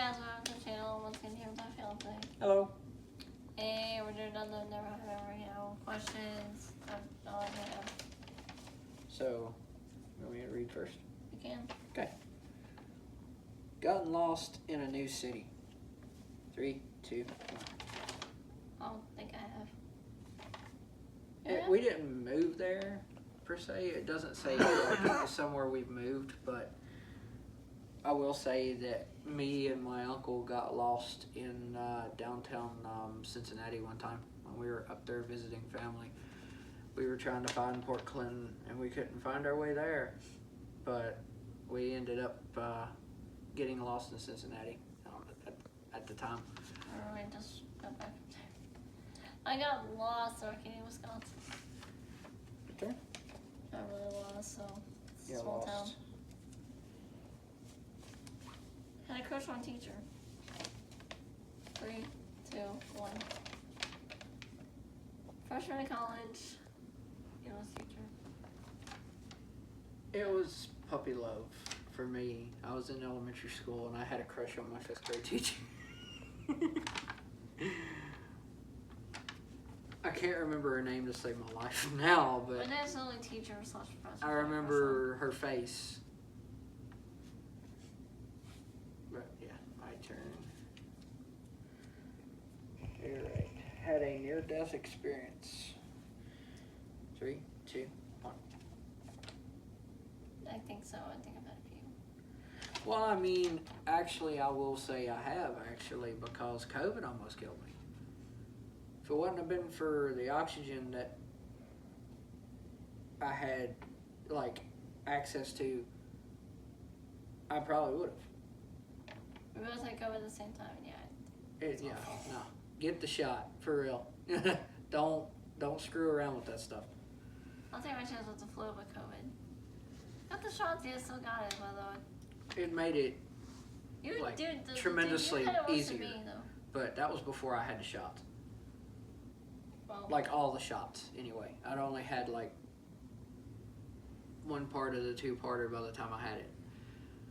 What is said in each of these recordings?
guys, welcome to the channel. Once again, here with my fiance. Hello. And we're doing another never have ever, questions. All I have. So, you want me to read first? You can. Okay. Gotten lost in a new city. 3, 2, 1. I don't think I have. We didn't move there, per se. It doesn't say like it's somewhere we've moved, but I will say that me and my uncle got lost in downtown Cincinnati one time when we were up there visiting family. We were trying to find Port Clinton and we couldn't find our way there, but we ended up getting lost in Cincinnati at the time. Alright, just go back. I got lost working in Wisconsin. Okay. I really lost, so it's a Yeah, small lost. town. Had a crush on teacher. 3, 2, 1. Freshman in college. English teacher. It was puppy love for me. I was in elementary school and I had a crush on my 5th grade teacher. I can't remember her name to save my life now, but My dad's the only teacher / professor. I remember her face. But yeah, my turn. Alright. Had a near-death experience. 3, 2, 1. I think so. I think I've had a few. Well, I mean, actually, I will say I have, actually, because COVID almost killed me. If it wouldn't have been for the oxygen that I had, like, access to, I probably would have. We both had COVID at the same time, yeah. Yeah, no. Get the shot, for real. Don't screw around with that stuff. I'll take my chance with the flu with COVID. Got the shots, yeah, still got it, by the way. It made it, like, tremendously you had it worse easier. than me, though. But that was before I had the shots. Well, Like, all the shots, anyway. I'd only had, like, one part of the 2-parter by the time I had it.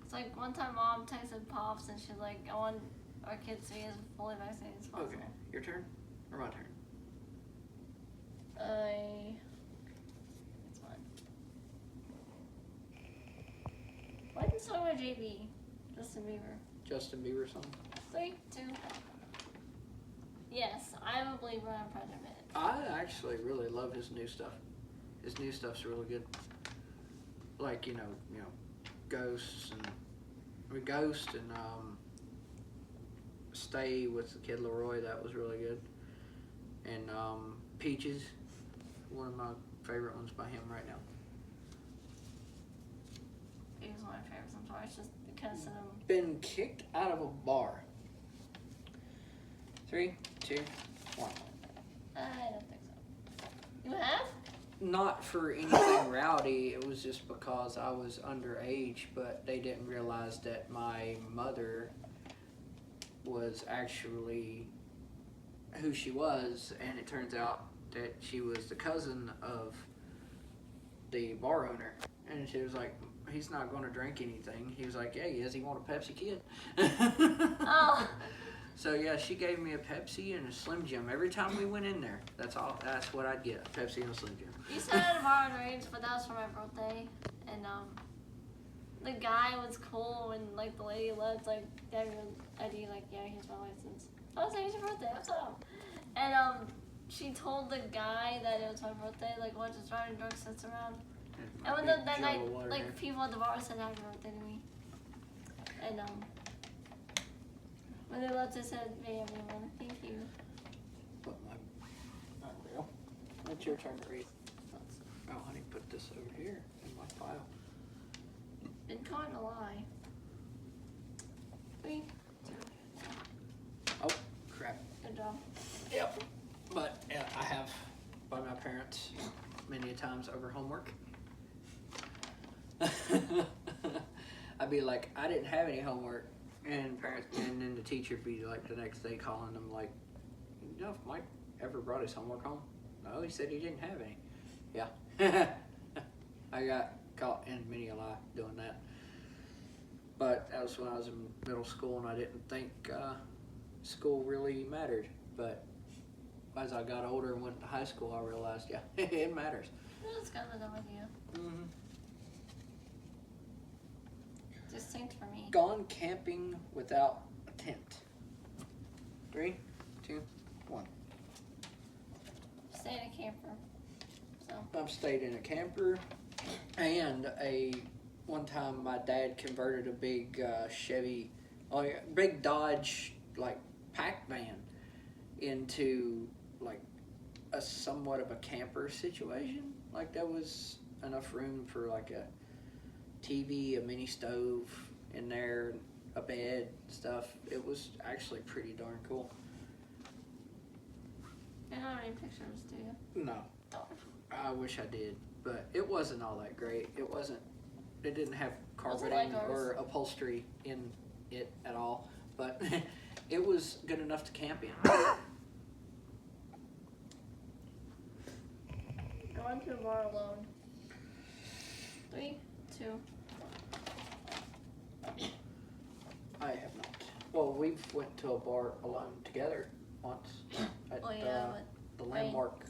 it's like one time Mom texted Pops and she's like, I want our kids to be as fully vaccinated as possible. Okay, your turn? Or my turn? It's fine. Why didn't so much JB? Justin Bieber. Justin Bieber song? 3, 2. Yes, I'm a believer. I'm proud to admit it. I actually really love his new stuff. His new stuff's really good. Like, you know, Ghost and Stay with the Kid Leroy, that was really good. And Peaches, one of my favorite ones by him right now. He was one of my favorites. I'm sorry, it's just because of him. Been kicked out of a bar. 3, 2, 1. I don't think so. You have? Not for anything rowdy, it was just because I was underage, but they didn't realize that my mother was actually who she was, and it turns out that she was the cousin of the bar owner. And she was like, he's not going to drink anything. He was like, yeah, he is. He want a Pepsi Kid. Oh. So yeah, she gave me a Pepsi and a Slim Jim every time we went in there. That's what I'd get, a Pepsi and a Slim Jim. You said I had a bar range, but that was for my birthday, and the guy was cool, and like the lady left, like, gave me an ID, like, yeah, here's my license. I was like, it's your birthday, what's up? And she told the guy that it was my birthday, like, what, just driving drunk sits around. And when that night, like, people at the bar said happy birthday to me. And when they left, they said, hey everyone, thank you. But not real. It's your turn to read. Oh, honey, put this over here in my file. Been caught in a lie. 3, 2. Oh, crap. Good job. Yep. But yeah, I have by my parents many a times over homework. I'd be like, I didn't have any homework, and then the teacher would be like the next day calling them like, you know if Mike ever brought his homework home? No, he said he didn't have any. Yeah. I got caught in many a lie doing that. But that was when I was in middle school, and I didn't think school really mattered. But as I got older and went to high school, I realized, yeah, it matters. That's kind of a dumb idea. Mm-hmm. Distinct for me. Gone camping without a tent. 3, 2, 1. Stay in a camper. So. I've stayed in a camper, and one time my dad converted a big Chevy, big Dodge like pack van into like a somewhat of a camper situation. Like there was enough room for like a TV, a mini stove in there, a bed, stuff. It was actually pretty darn cool. You don't have any pictures, do you? No, I wish I did, but it wasn't all that great. It didn't have carpeting or upholstery in it at all, but it was good enough to camp in. Going to a bar alone. 3, 2. I have not. Well, we've went to a bar alone together once at the Landmark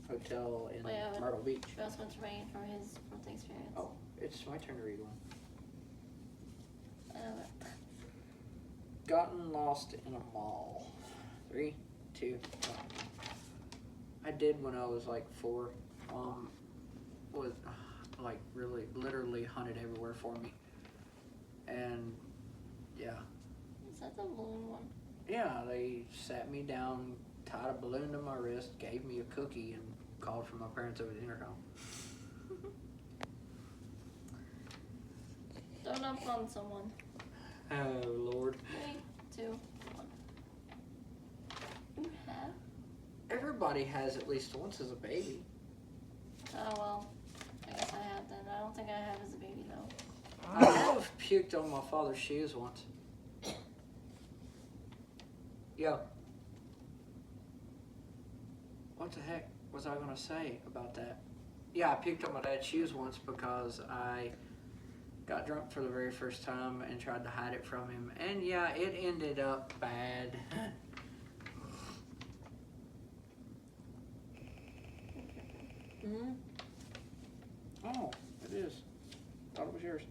Hotel in Myrtle Beach. We also went to Rain for his birthday experience. Oh, it's my turn to read one. Gotten lost in a mall. 3, 2, 1. I did when I was like 4. Was like really, literally hunted everywhere for me. And yeah. Is that the balloon one? Yeah, they sat me down, tied a balloon to my wrist, gave me a cookie, and called for my parents over the intercom. Don't up on someone. Oh, Lord. 3, 2, 1. You have? Everybody has at least once as a baby. Oh, well. I guess I have then. I don't think I have as a baby, though. I have puked on my father's shoes once. Yo. What the heck was I going to say about that? Yeah, I puked on my dad's shoes once because I got drunk for the very first time and tried to hide it from him. And yeah, it ended up bad. Mm-hmm. Oh, it is. Thought it was yours.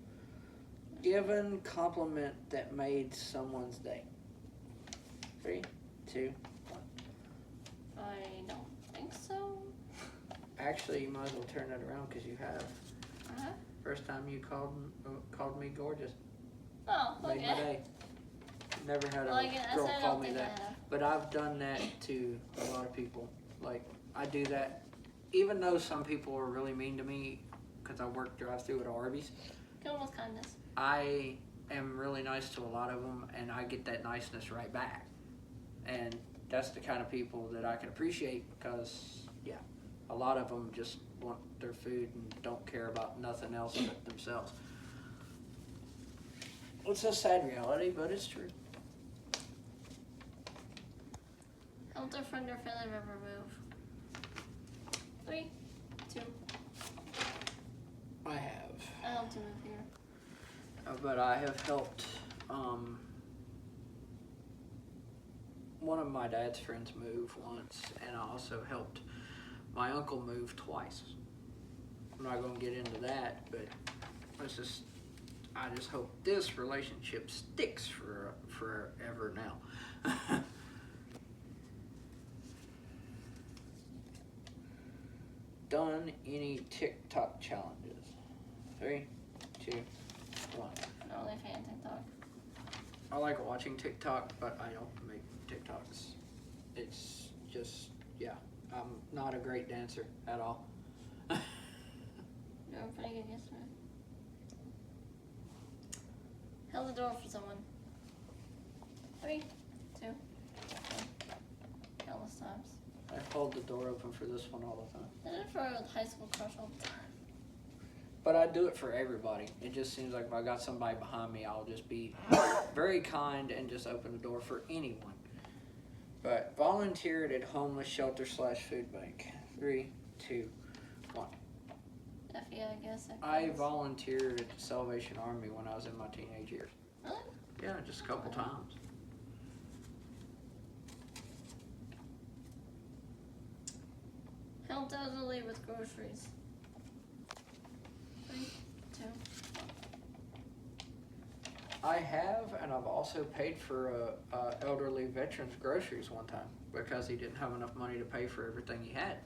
Given compliment that made someone's day. 3, 2, 1. I don't think so. Actually, you might as well turn that around because you have. Uh-huh. First time you called me gorgeous. Oh, Made my okay. day. Never had Well, a I guess girl I call don't me think I that. have. But I've done that to a lot of people. Like, I do that even though some people are really mean to me because I work drive-through at Arby's. Kill them with kindness. I am really nice to a lot of them, and I get that niceness right back. And that's the kind of people that I can appreciate because, yeah, a lot of them just want their food and don't care about nothing else but themselves. It's a sad reality, but it's true. Helped a friend or family member move. 3, 2. I have. I helped him move here. But I have helped one of my dad's friends move once, and I also helped my uncle move twice. I'm not going to get into that, but I just hope this relationship sticks forever now. Done any TikTok challenges? 3, 2, 1. Only fan TikTok. I like watching TikTok, but I don't make TikToks. It's just, yeah, I'm not a great dancer at all. You were pretty good yesterday. Held the door for someone. 3, 2, 1. Countless times. I hold the door open for this one all the time. I did it for a high school crush all the time. But I do it for everybody. It just seems like if I got somebody behind me, I'll just be very kind and just open the door for anyone. But volunteered at homeless shelter / food bank. 3, 2, 1. Yeah, I guess. I volunteered at the Salvation Army when I was in my teenage years. Really? Yeah, just a couple times. Helped elderly with groceries. 3, 2. I have, and I've also paid for a elderly veteran's groceries one time because he didn't have enough money to pay for everything he had.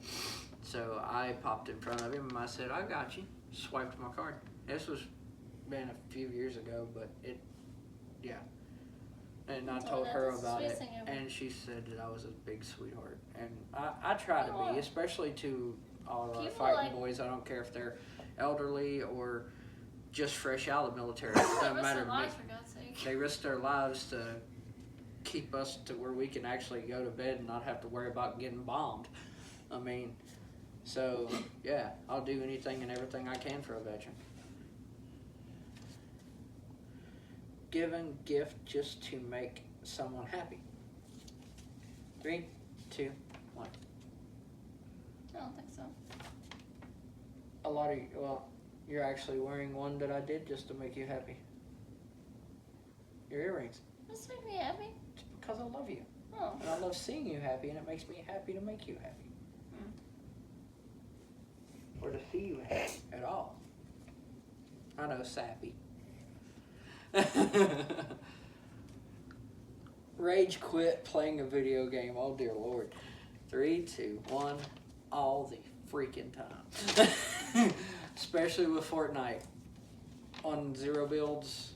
So I popped in front of him and I said, "I got you." Swiped my card. This was been a few years ago, but yeah. And I told her about it, and she said that I was a big sweetheart. And I try to be, especially to all of our fighting boys. I don't care if they're elderly or just fresh out of the military. It doesn't matter to me. They risk their lives to keep us to where we can actually go to bed and not have to worry about getting bombed. I mean, so yeah, I'll do anything and everything I can for a veteran. Given gift just to make someone happy. 3, 2, 1. I don't think so. A lot of you, well, you're actually wearing one that I did just to make you happy. Your earrings. This makes me happy. It's because I love you. Oh. And I love seeing you happy, and it makes me happy to make you happy. Or to see you happy at all. I know, sappy. Rage quit playing a video game. Oh dear Lord. 3, 2, 1. All the freaking time. Especially with Fortnite. On zero builds.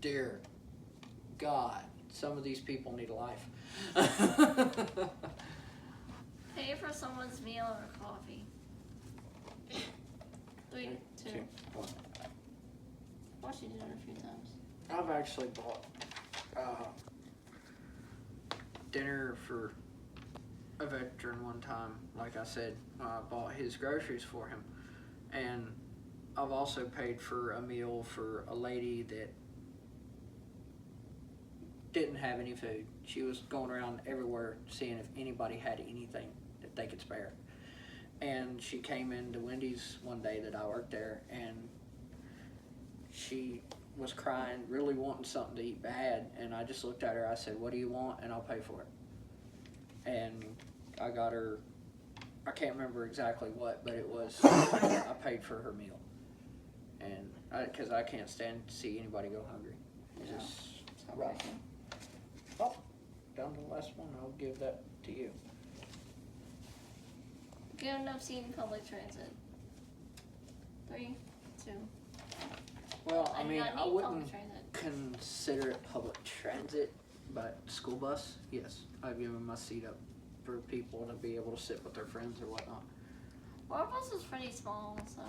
Dear God. Some of these people need a life. Pay for someone's meal or coffee. 3, 2. 1. Watched you do it a few times. I've actually bought dinner for a veteran one time. Like I said, I bought his groceries for him. And I've also paid for a meal for a lady that didn't have any food. She was going around everywhere seeing if anybody had anything that they could spare. And she came into Wendy's one day that I worked there, and she was crying, really wanting something to eat bad, and I just looked at her, I said, "What do you want? And I'll pay for it." And I got her, I can't remember exactly what, but it was, I paid for her meal. And because I can't stand to see anybody go hungry. It's just rough. Oh, down to the last one, I'll give that to you. Good enough seeing public transit. 3, 2. Well, I mean, I wouldn't public transit. consider it public transit, but school bus, yes. I've given my seat up for people to be able to sit with their friends or whatnot. Well, our bus is pretty small, so.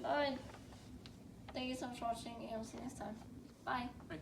Alright. Thank you so much for watching, and we'll see you next time. Bye. Bye.